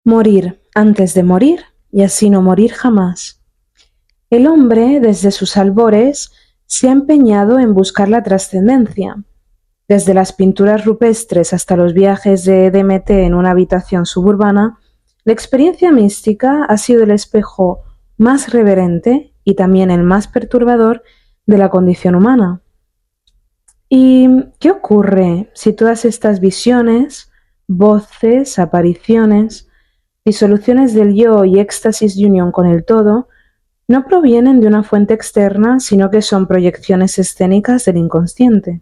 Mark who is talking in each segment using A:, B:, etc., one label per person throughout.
A: Morir antes de morir y así no morir jamás. El hombre, desde sus albores, se ha empeñado en buscar la trascendencia. Desde las pinturas rupestres hasta los viajes de DMT en una habitación suburbana, la experiencia mística ha sido el espejo más reverente y también el más perturbador de la condición humana. ¿Y qué ocurre si todas estas visiones, voces, apariciones, disoluciones del yo y éxtasis de unión con el todo no provienen de una fuente externa, sino que son proyecciones escénicas del inconsciente?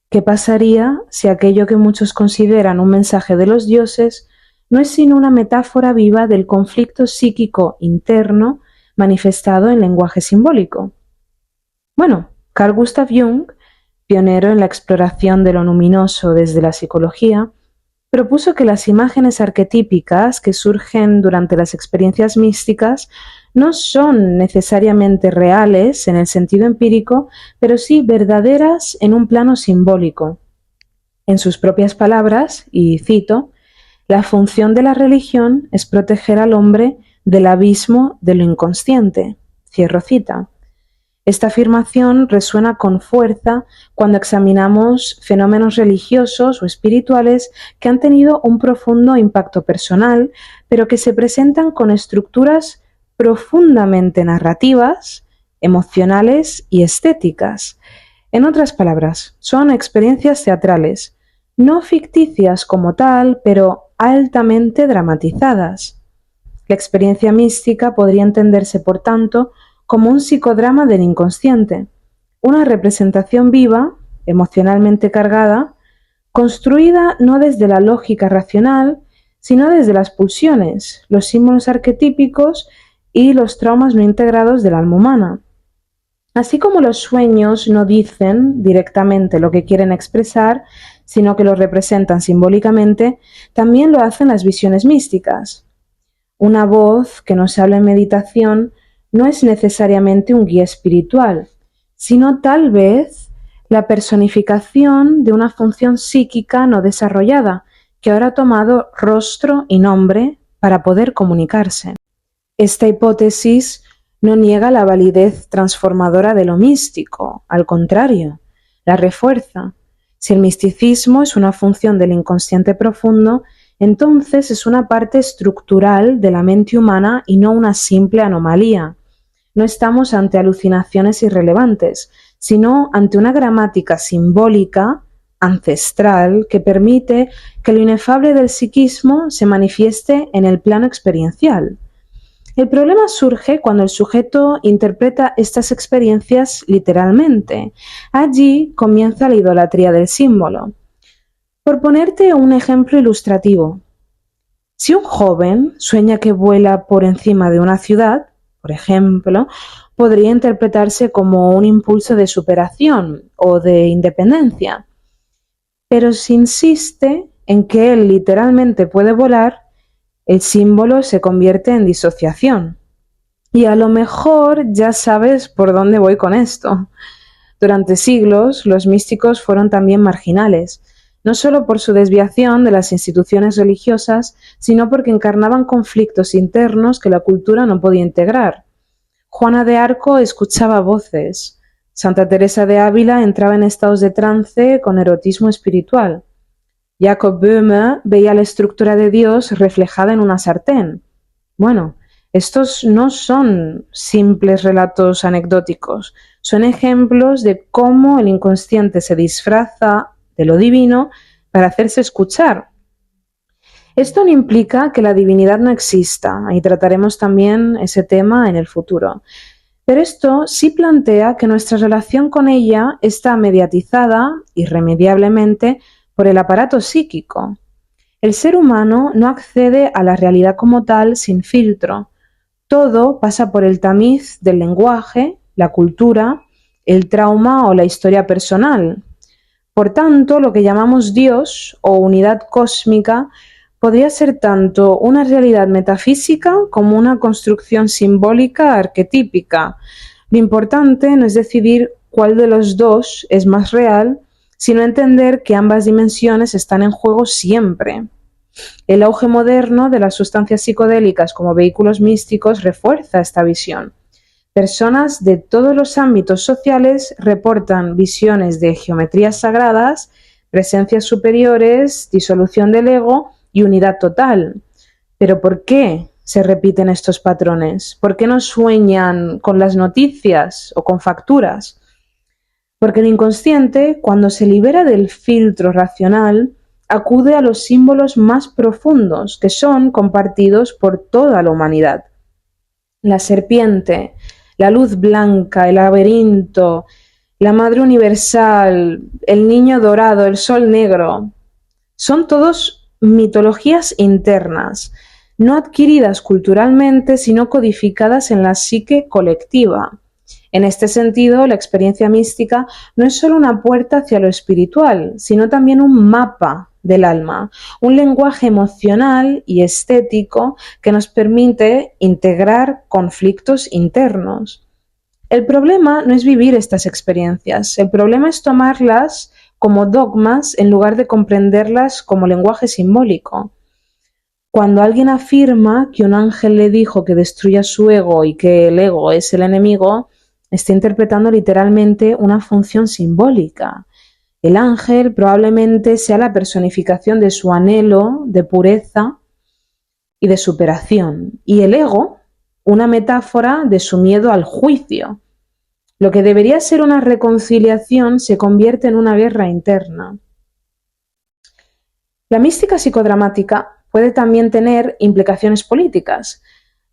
A: ¿Qué pasaría si aquello que muchos consideran un mensaje de los dioses no es sino una metáfora viva del conflicto psíquico interno manifestado en lenguaje simbólico? Bueno, Carl Gustav Jung, pionero en la exploración de lo luminoso desde la psicología, propuso que las imágenes arquetípicas que surgen durante las experiencias místicas no son necesariamente reales en el sentido empírico, pero sí verdaderas en un plano simbólico. En sus propias palabras, y cito, la función de la religión es proteger al hombre del abismo de lo inconsciente. Cierro cita. Esta afirmación resuena con fuerza cuando examinamos fenómenos religiosos o espirituales que han tenido un profundo impacto personal, pero que se presentan con estructuras profundamente narrativas, emocionales y estéticas. En otras palabras, son experiencias teatrales, no ficticias como tal, pero altamente dramatizadas. La experiencia mística podría entenderse, por tanto, como un psicodrama del inconsciente, una representación viva, emocionalmente cargada, construida no desde la lógica racional, sino desde las pulsiones, los símbolos arquetípicos y los traumas no integrados del alma humana. Así como los sueños no dicen directamente lo que quieren expresar, sino que lo representan simbólicamente, también lo hacen las visiones místicas. Una voz que nos habla en meditación no es necesariamente un guía espiritual, sino tal vez la personificación de una función psíquica no desarrollada, que ahora ha tomado rostro y nombre para poder comunicarse. Esta hipótesis no niega la validez transformadora de lo místico, al contrario, la refuerza. Si el misticismo es una función del inconsciente profundo, entonces es una parte estructural de la mente humana y no una simple anomalía. No estamos ante alucinaciones irrelevantes, sino ante una gramática simbólica, ancestral, que permite que lo inefable del psiquismo se manifieste en el plano experiencial. El problema surge cuando el sujeto interpreta estas experiencias literalmente. Allí comienza la idolatría del símbolo. Por ponerte un ejemplo ilustrativo, si un joven sueña que vuela por encima de una ciudad, por ejemplo, podría interpretarse como un impulso de superación o de independencia. Pero si insiste en que él literalmente puede volar, el símbolo se convierte en disociación. Y a lo mejor ya sabes por dónde voy con esto. Durante siglos, los místicos fueron también marginales, no solo por su desviación de las instituciones religiosas, sino porque encarnaban conflictos internos que la cultura no podía integrar. Juana de Arco escuchaba voces. Santa Teresa de Ávila entraba en estados de trance con erotismo espiritual. Jacob Böhme veía la estructura de Dios reflejada en una sartén. Bueno, estos no son simples relatos anecdóticos, son ejemplos de cómo el inconsciente se disfraza de lo divino para hacerse escuchar. Esto no implica que la divinidad no exista, y trataremos también ese tema en el futuro. Pero esto sí plantea que nuestra relación con ella está mediatizada, irremediablemente, por el aparato psíquico. El ser humano no accede a la realidad como tal sin filtro. Todo pasa por el tamiz del lenguaje, la cultura, el trauma o la historia personal. Por tanto, lo que llamamos Dios o unidad cósmica podría ser tanto una realidad metafísica como una construcción simbólica arquetípica. Lo importante no es decidir cuál de los dos es más real, sino entender que ambas dimensiones están en juego siempre. El auge moderno de las sustancias psicodélicas como vehículos místicos refuerza esta visión. Personas de todos los ámbitos sociales reportan visiones de geometrías sagradas, presencias superiores, disolución del ego y unidad total. ¿Pero por qué se repiten estos patrones? ¿Por qué no sueñan con las noticias o con facturas? Porque el inconsciente, cuando se libera del filtro racional, acude a los símbolos más profundos que son compartidos por toda la humanidad. La serpiente, la luz blanca, el laberinto, la madre universal, el niño dorado, el sol negro, son todos mitologías internas, no adquiridas culturalmente, sino codificadas en la psique colectiva. En este sentido, la experiencia mística no es solo una puerta hacia lo espiritual, sino también un mapa del alma, un lenguaje emocional y estético que nos permite integrar conflictos internos. El problema no es vivir estas experiencias, el problema es tomarlas como dogmas en lugar de comprenderlas como lenguaje simbólico. Cuando alguien afirma que un ángel le dijo que destruya su ego y que el ego es el enemigo, está interpretando literalmente una función simbólica. El ángel probablemente sea la personificación de su anhelo de pureza y de superación, y el ego, una metáfora de su miedo al juicio. Lo que debería ser una reconciliación se convierte en una guerra interna. La mística psicodramática puede también tener implicaciones políticas.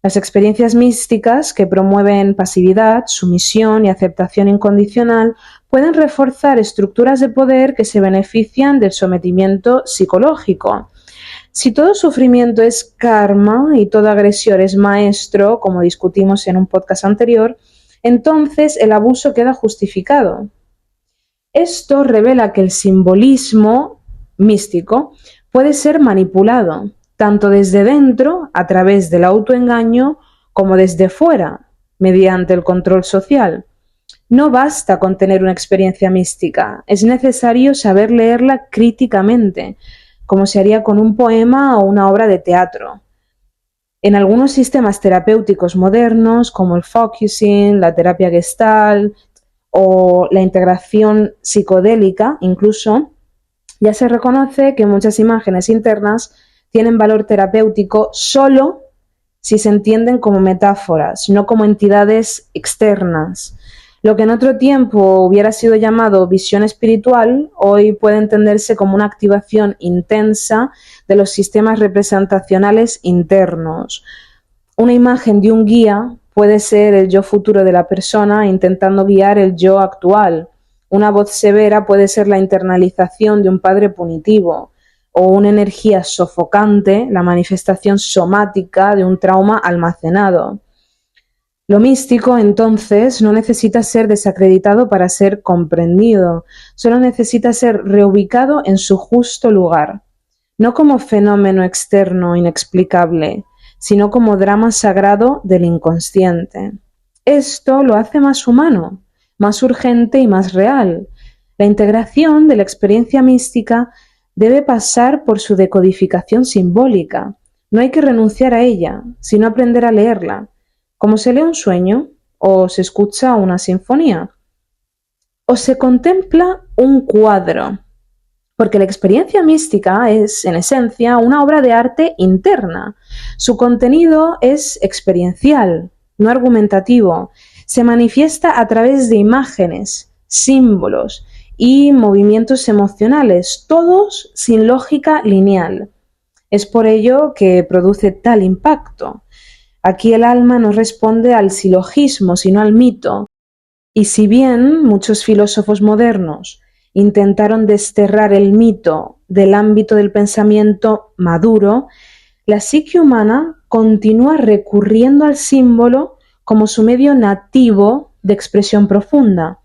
A: Las experiencias místicas que promueven pasividad, sumisión y aceptación incondicional pueden reforzar estructuras de poder que se benefician del sometimiento psicológico. Si todo sufrimiento es karma y toda agresión es maestro, como discutimos en un podcast anterior, entonces el abuso queda justificado. Esto revela que el simbolismo místico puede ser manipulado, tanto desde dentro, a través del autoengaño, como desde fuera, mediante el control social. No basta con tener una experiencia mística, es necesario saber leerla críticamente, como se haría con un poema o una obra de teatro. En algunos sistemas terapéuticos modernos, como el focusing, la terapia Gestalt o la integración psicodélica, incluso, ya se reconoce que muchas imágenes internas tienen valor terapéutico solo si se entienden como metáforas, no como entidades externas. Lo que en otro tiempo hubiera sido llamado visión espiritual, hoy puede entenderse como una activación intensa de los sistemas representacionales internos. Una imagen de un guía puede ser el yo futuro de la persona intentando guiar el yo actual. Una voz severa puede ser la internalización de un padre punitivo, o una energía sofocante, la manifestación somática de un trauma almacenado. Lo místico, entonces, no necesita ser desacreditado para ser comprendido, solo necesita ser reubicado en su justo lugar, no como fenómeno externo inexplicable, sino como drama sagrado del inconsciente. Esto lo hace más humano, más urgente y más real. La integración de la experiencia mística debe pasar por su decodificación simbólica. No hay que renunciar a ella, sino aprender a leerla, como se lee un sueño o se escucha una sinfonía o se contempla un cuadro, porque la experiencia mística es, en esencia, una obra de arte interna. Su contenido es experiencial, no argumentativo. Se manifiesta a través de imágenes, símbolos y movimientos emocionales, todos sin lógica lineal. Es por ello que produce tal impacto. Aquí el alma no responde al silogismo, sino al mito. Y si bien muchos filósofos modernos intentaron desterrar el mito del ámbito del pensamiento maduro, la psique humana continúa recurriendo al símbolo como su medio nativo de expresión profunda.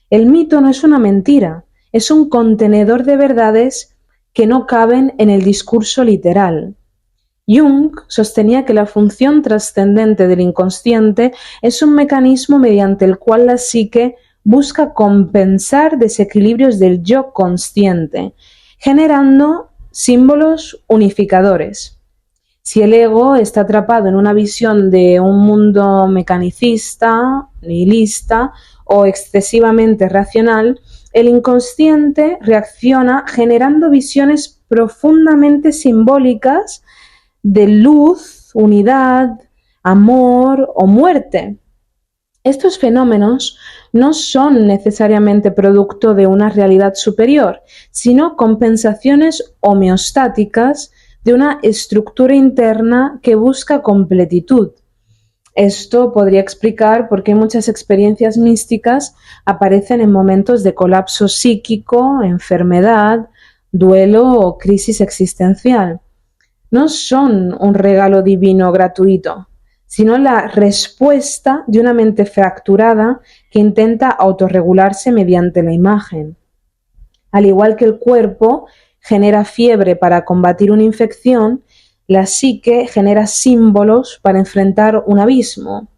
A: El mito no es una mentira, es un contenedor de verdades que no caben en el discurso literal. Jung sostenía que la función trascendente del inconsciente es un mecanismo mediante el cual la psique busca compensar desequilibrios del yo consciente, generando símbolos unificadores. Si el ego está atrapado en una visión de un mundo mecanicista, nihilista o excesivamente racional, el inconsciente reacciona generando visiones profundamente simbólicas de luz, unidad, amor o muerte. Estos fenómenos no son necesariamente producto de una realidad superior, sino compensaciones homeostáticas de una estructura interna que busca completitud. Esto podría explicar por qué muchas experiencias místicas aparecen en momentos de colapso psíquico, enfermedad, duelo o crisis existencial. No son un regalo divino gratuito, sino la respuesta de una mente fracturada que intenta autorregularse mediante la imagen. Al igual que el cuerpo genera fiebre para combatir una infección, la psique genera símbolos para enfrentar un abismo.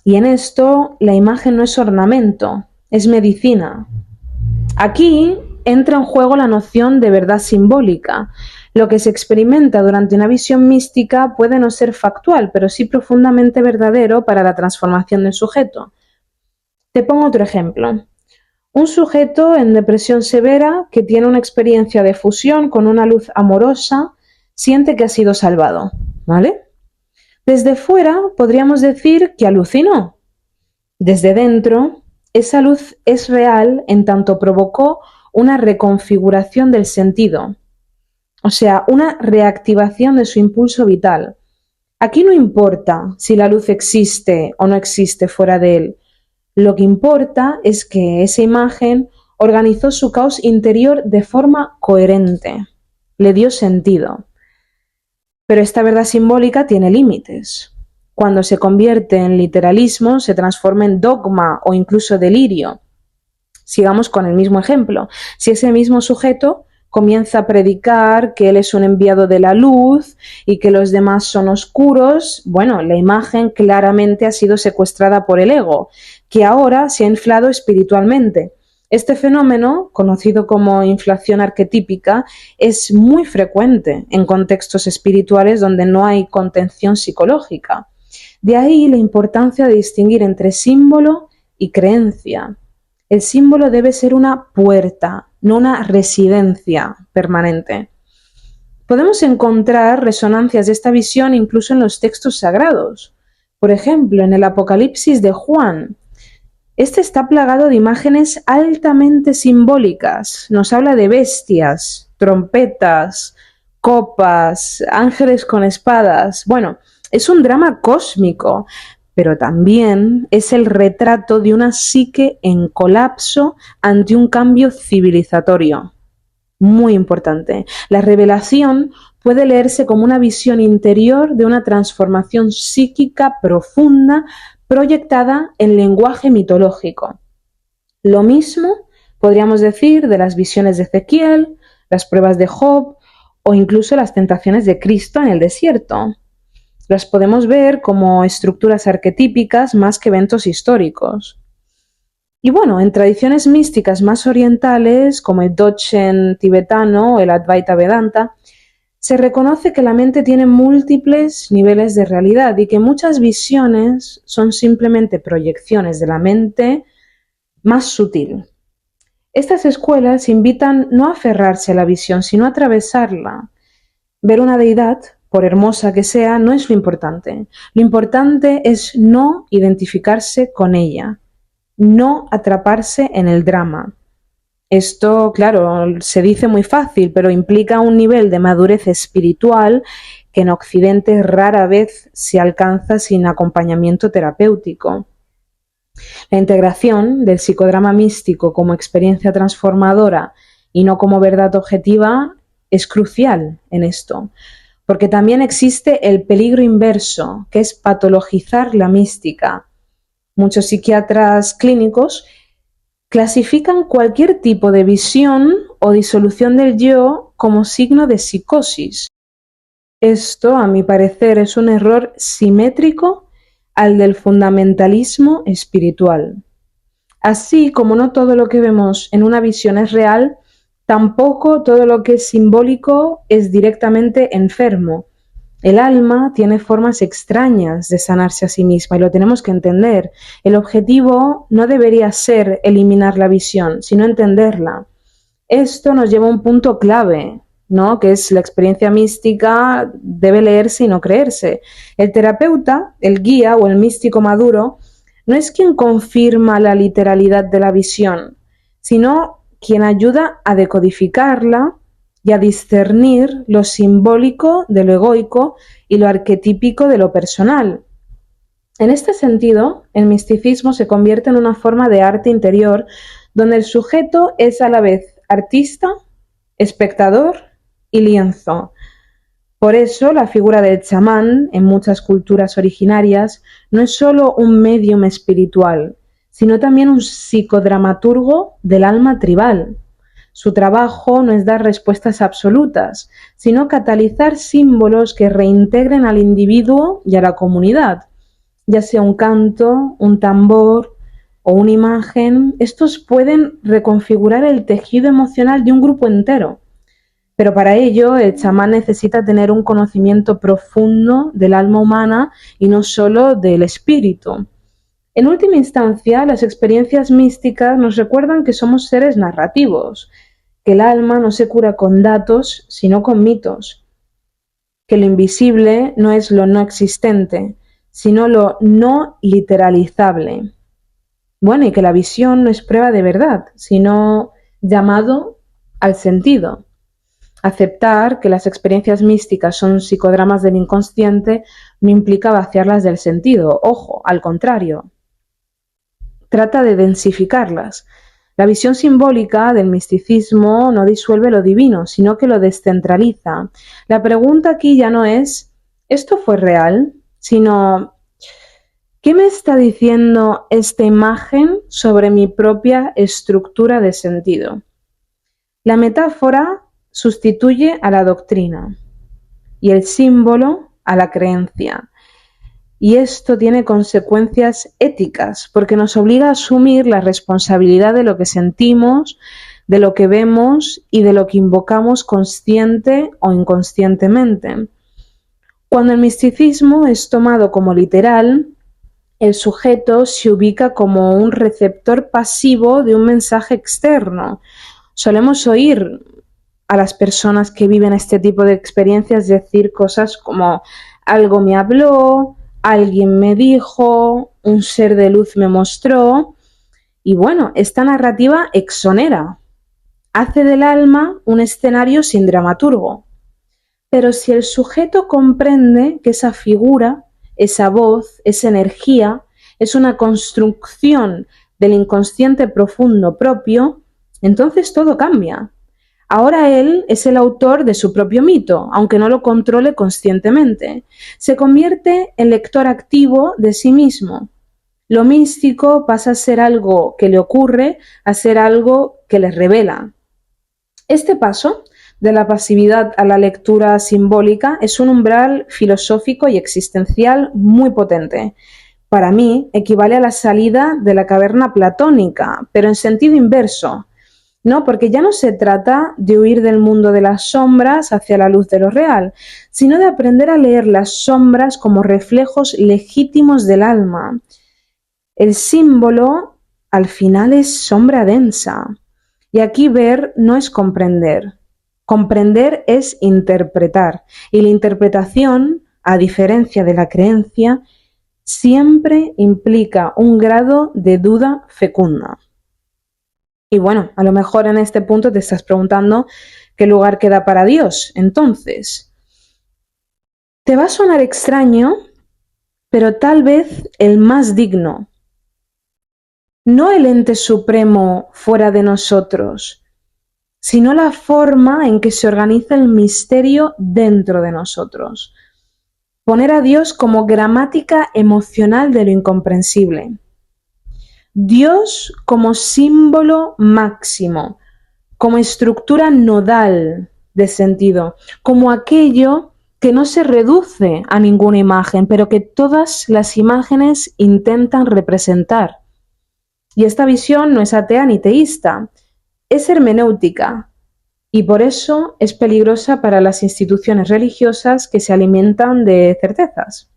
A: Y en esto la imagen no es ornamento, es medicina. Aquí entra en juego la noción de verdad simbólica. Lo que se experimenta durante una visión mística puede no ser factual, pero sí profundamente verdadero para la transformación del sujeto. Te pongo otro ejemplo. Un sujeto en depresión severa que tiene una experiencia de fusión con una luz amorosa siente que ha sido salvado, ¿vale? Desde fuera podríamos decir que alucinó. Desde dentro, esa luz es real en tanto provocó una reconfiguración del sentido, o sea, una reactivación de su impulso vital. Aquí no importa si la luz existe o no existe fuera de él. Lo que importa es que esa imagen organizó su caos interior de forma coherente, le dio sentido. Pero esta verdad simbólica tiene límites. Cuando se convierte en literalismo, se transforma en dogma o incluso delirio. Sigamos con el mismo ejemplo. Si ese mismo sujeto comienza a predicar que él es un enviado de la luz y que los demás son oscuros, bueno, la imagen claramente ha sido secuestrada por el ego, que ahora se ha inflado espiritualmente. Este fenómeno, conocido como inflación arquetípica, es muy frecuente en contextos espirituales donde no hay contención psicológica. De ahí la importancia de distinguir entre símbolo y creencia. El símbolo debe ser una puerta, no una residencia permanente. Podemos encontrar resonancias de esta visión incluso en los textos sagrados. Por ejemplo, en el Apocalipsis de Juan. Este está plagado de imágenes altamente simbólicas. Nos habla de bestias, trompetas, copas, ángeles con espadas. Bueno, es un drama cósmico, pero también es el retrato de una psique en colapso ante un cambio civilizatorio. Muy importante. La revelación puede leerse como una visión interior de una transformación psíquica profunda proyectada en lenguaje mitológico. Lo mismo podríamos decir de las visiones de Ezequiel, las pruebas de Job o incluso las tentaciones de Cristo en el desierto. Las podemos ver como estructuras arquetípicas más que eventos históricos. Y bueno, en tradiciones místicas más orientales, como el Dzogchen tibetano o el Advaita Vedanta, se reconoce que la mente tiene múltiples niveles de realidad y que muchas visiones son simplemente proyecciones de la mente más sutil. Estas escuelas invitan no a aferrarse a la visión, sino a atravesarla. Ver una deidad, por hermosa que sea, no es lo importante. Lo importante es no identificarse con ella, no atraparse en el drama. Esto, claro, se dice muy fácil, pero implica un nivel de madurez espiritual que en Occidente rara vez se alcanza sin acompañamiento terapéutico. La integración del psicodrama místico como experiencia transformadora y no como verdad objetiva es crucial en esto, porque también existe el peligro inverso, que es patologizar la mística. Muchos psiquiatras clínicos clasifican cualquier tipo de visión o disolución del yo como signo de psicosis. Esto, a mi parecer, es un error simétrico al del fundamentalismo espiritual. Así como no todo lo que vemos en una visión es real, Tampoco todo lo que es simbólico es directamente enfermo. El alma tiene formas extrañas de sanarse a sí misma y lo tenemos que entender. El objetivo no debería ser eliminar la visión, sino entenderla. Esto nos lleva a un punto clave, ¿no? Que es la experiencia mística debe leerse y no creerse. El terapeuta, el guía o el místico maduro no es quien confirma la literalidad de la visión, sino quien ayuda a decodificarla y a discernir lo simbólico de lo egoico y lo arquetípico de lo personal. En este sentido, el misticismo se convierte en una forma de arte interior donde el sujeto es a la vez artista, espectador y lienzo. Por eso la figura del chamán en muchas culturas originarias no es solo un médium espiritual, sino también un psicodramaturgo del alma tribal. Su trabajo no es dar respuestas absolutas, sino catalizar símbolos que reintegren al individuo y a la comunidad, ya sea un canto, un tambor o una imagen. Estos pueden reconfigurar el tejido emocional de un grupo entero. Pero para ello el chamán necesita tener un conocimiento profundo del alma humana y no solo del espíritu. En última instancia, las experiencias místicas nos recuerdan que somos seres narrativos, que el alma no se cura con datos, sino con mitos, que lo invisible no es lo no existente, sino lo no literalizable. Bueno, y que la visión no es prueba de verdad, sino llamado al sentido. Aceptar que las experiencias místicas son psicodramas del inconsciente no implica vaciarlas del sentido. Ojo, al contrario. Trata de densificarlas. La visión simbólica del misticismo no disuelve lo divino, sino que lo descentraliza. La pregunta aquí ya no es ¿esto fue real?, sino ¿qué me está diciendo esta imagen sobre mi propia estructura de sentido? La metáfora sustituye a la doctrina y el símbolo a la creencia. Y esto tiene consecuencias éticas, porque nos obliga a asumir la responsabilidad de lo que sentimos, de lo que vemos y de lo que invocamos consciente o inconscientemente. Cuando el misticismo es tomado como literal, el sujeto se ubica como un receptor pasivo de un mensaje externo. Solemos oír a las personas que viven este tipo de experiencias decir cosas como algo me habló, alguien me dijo, un ser de luz me mostró. Y bueno, esta narrativa exonera, hace del alma un escenario sin dramaturgo. Pero si el sujeto comprende que esa figura, esa voz, esa energía, es una construcción del inconsciente profundo propio, entonces todo cambia. Ahora él es el autor de su propio mito, aunque no lo controle conscientemente. Se convierte en lector activo de sí mismo. Lo místico pasa a ser algo que le ocurre a ser algo que le revela. Este paso de la pasividad a la lectura simbólica es un umbral filosófico y existencial muy potente. Para mí, equivale a la salida de la caverna platónica, pero en sentido inverso. No, porque ya no se trata de huir del mundo de las sombras hacia la luz de lo real, sino de aprender a leer las sombras como reflejos legítimos del alma. El símbolo, al final, es sombra densa. Y aquí ver no es comprender. Comprender es interpretar. Y la interpretación, a diferencia de la creencia, siempre implica un grado de duda fecunda. Y bueno, a lo mejor en este punto te estás preguntando qué lugar queda para Dios. Entonces, te va a sonar extraño, pero tal vez el más digno. No el ente supremo fuera de nosotros, sino la forma en que se organiza el misterio dentro de nosotros. Poner a Dios como gramática emocional de lo incomprensible. Dios como símbolo máximo, como estructura nodal de sentido, como aquello que no se reduce a ninguna imagen, pero que todas las imágenes intentan representar. Y esta visión no es atea ni teísta, es hermenéutica, y por eso es peligrosa para las instituciones religiosas que se alimentan de certezas.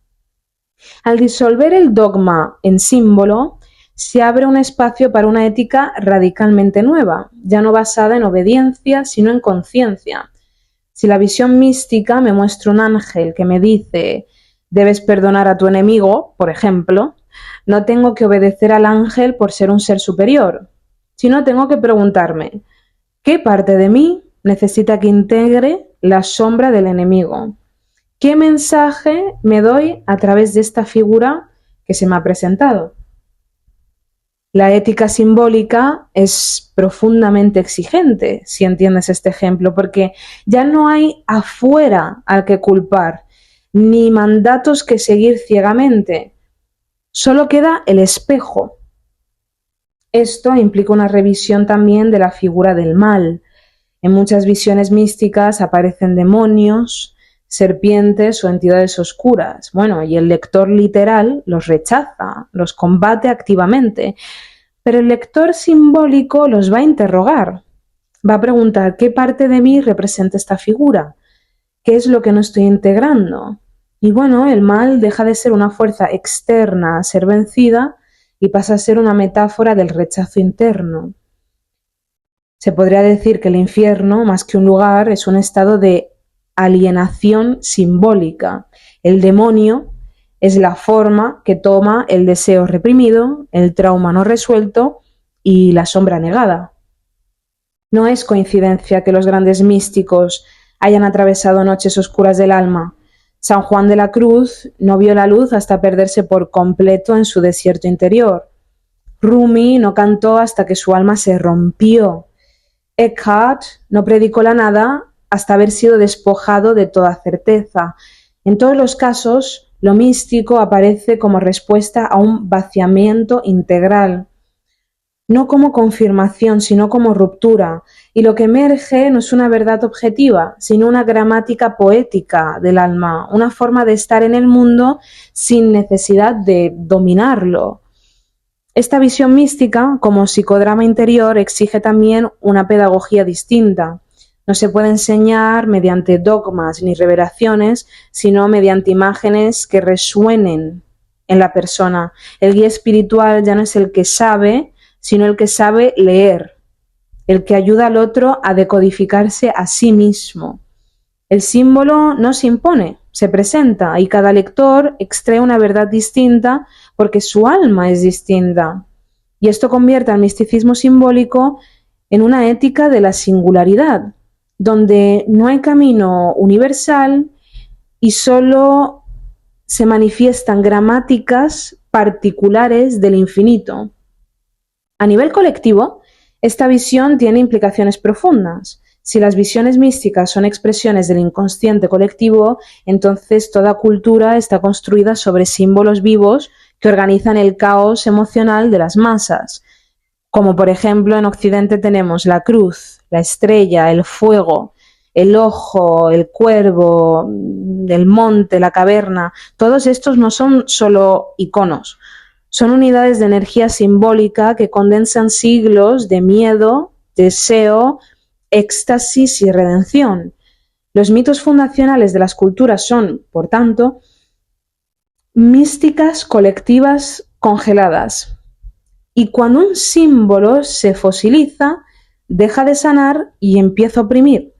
A: Al disolver el dogma en símbolo, se abre un espacio para una ética radicalmente nueva, ya no basada en obediencia, sino en conciencia. Si la visión mística me muestra un ángel que me dice debes perdonar a tu enemigo, por ejemplo, no tengo que obedecer al ángel por ser un ser superior, sino tengo que preguntarme, ¿qué parte de mí necesita que integre la sombra del enemigo? ¿Qué mensaje me doy a través de esta figura que se me ha presentado? La ética simbólica es profundamente exigente, si entiendes este ejemplo, porque ya no hay afuera al que culpar, ni mandatos que seguir ciegamente. Solo queda el espejo. Esto implica una revisión también de la figura del mal. En muchas visiones místicas aparecen demonios, serpientes o entidades oscuras. Bueno, y el lector literal los rechaza, los combate activamente, pero el lector simbólico los va a interrogar. Va a preguntar qué parte de mí representa esta figura, qué es lo que no estoy integrando. Y bueno, el mal deja de ser una fuerza externa a ser vencida y pasa a ser una metáfora del rechazo interno. Se podría decir que el infierno, más que un lugar, es un estado de alienación simbólica. El demonio es la forma que toma el deseo reprimido, el trauma no resuelto y la sombra negada. No es coincidencia que los grandes místicos hayan atravesado noches oscuras del alma. San Juan de la Cruz no vio la luz hasta perderse por completo en su desierto interior. Rumi no cantó hasta que su alma se rompió. Eckhart no predicó la nada hasta haber sido despojado de toda certeza. En todos los casos, lo místico aparece como respuesta a un vaciamiento integral, no como confirmación, sino como ruptura, y lo que emerge no es una verdad objetiva, sino una gramática poética del alma, una forma de estar en el mundo sin necesidad de dominarlo. Esta visión mística, como psicodrama interior, exige también una pedagogía distinta. No se puede enseñar mediante dogmas ni revelaciones, sino mediante imágenes que resuenen en la persona. El guía espiritual ya no es el que sabe, sino el que sabe leer, el que ayuda al otro a decodificarse a sí mismo. El símbolo no se impone, se presenta y cada lector extrae una verdad distinta porque su alma es distinta. Y esto convierte al misticismo simbólico en una ética de la singularidad, donde no hay camino universal y solo se manifiestan gramáticas particulares del infinito. A nivel colectivo, esta visión tiene implicaciones profundas. Si las visiones místicas son expresiones del inconsciente colectivo, entonces toda cultura está construida sobre símbolos vivos que organizan el caos emocional de las masas. Como por ejemplo en Occidente tenemos la cruz, la estrella, el fuego, el ojo, el cuervo, el monte, la caverna. Todos estos no son solo iconos, son unidades de energía simbólica que condensan siglos de miedo, deseo, éxtasis y redención. Los mitos fundacionales de las culturas son, por tanto, místicas colectivas congeladas. Y cuando un símbolo se fosiliza, deja de sanar y empieza a oprimir.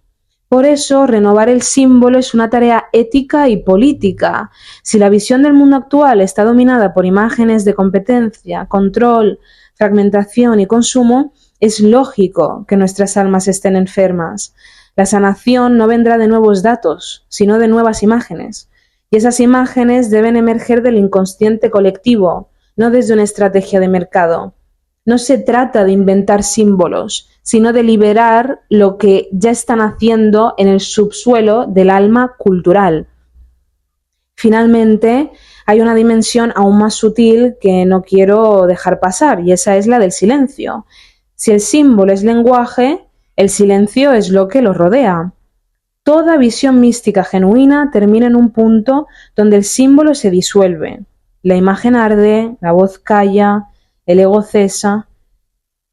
A: Por eso, renovar el símbolo es una tarea ética y política. Si la visión del mundo actual está dominada por imágenes de competencia, control, fragmentación y consumo, es lógico que nuestras almas estén enfermas. La sanación no vendrá de nuevos datos, sino de nuevas imágenes. Y esas imágenes deben emerger del inconsciente colectivo, no desde una estrategia de mercado. No se trata de inventar símbolos, sino de liberar lo que ya están haciendo en el subsuelo del alma cultural. Finalmente, hay una dimensión aún más sutil que no quiero dejar pasar, y esa es la del silencio. Si el símbolo es lenguaje, el silencio es lo que lo rodea. Toda visión mística genuina termina en un punto donde el símbolo se disuelve. La imagen arde, la voz calla, el ego cesa,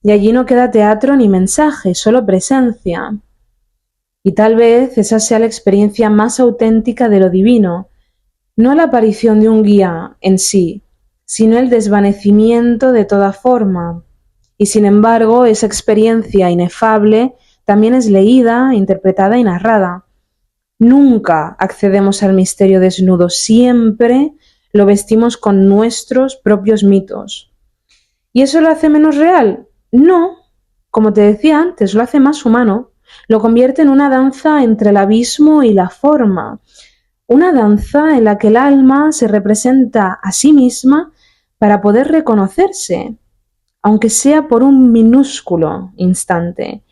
A: y allí no queda teatro ni mensaje, solo presencia. Y tal vez esa sea la experiencia más auténtica de lo divino, no la aparición de un guía en sí, sino el desvanecimiento de toda forma. Y sin embargo, esa experiencia inefable también es leída, interpretada y narrada. Nunca accedemos al misterio desnudo, siempre lo vestimos con nuestros propios mitos. ¿Y eso lo hace menos real? No, como te decía antes, lo hace más humano, lo convierte en una danza entre el abismo y la forma, una danza en la que el alma se representa a sí misma para poder reconocerse, aunque sea por un minúsculo instante.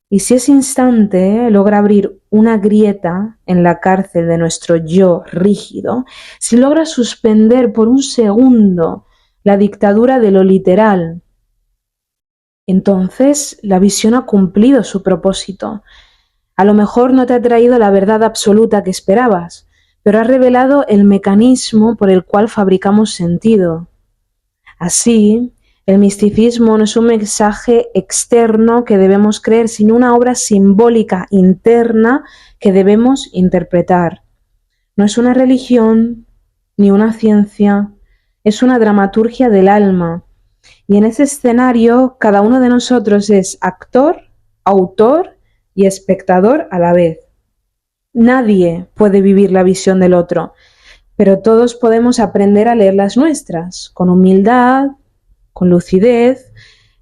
A: Y si ese instante logra abrir una grieta en la cárcel de nuestro yo rígido, si logra suspender por un segundo la dictadura de lo literal, entonces la visión ha cumplido su propósito. A lo mejor no te ha traído la verdad absoluta que esperabas, pero ha revelado el mecanismo por el cual fabricamos sentido. Así, el misticismo no es un mensaje externo que debemos creer, sino una obra simbólica interna que debemos interpretar. No es una religión ni una ciencia, es una dramaturgia del alma. Y en ese escenario, cada uno de nosotros es actor, autor y espectador a la vez. Nadie puede vivir la visión del otro, pero todos podemos aprender a leer las nuestras, con humildad, con lucidez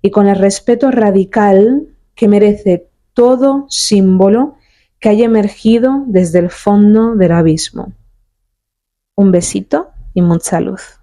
A: y con el respeto radical que merece todo símbolo que haya emergido desde el fondo del abismo. Un besito y mucha luz.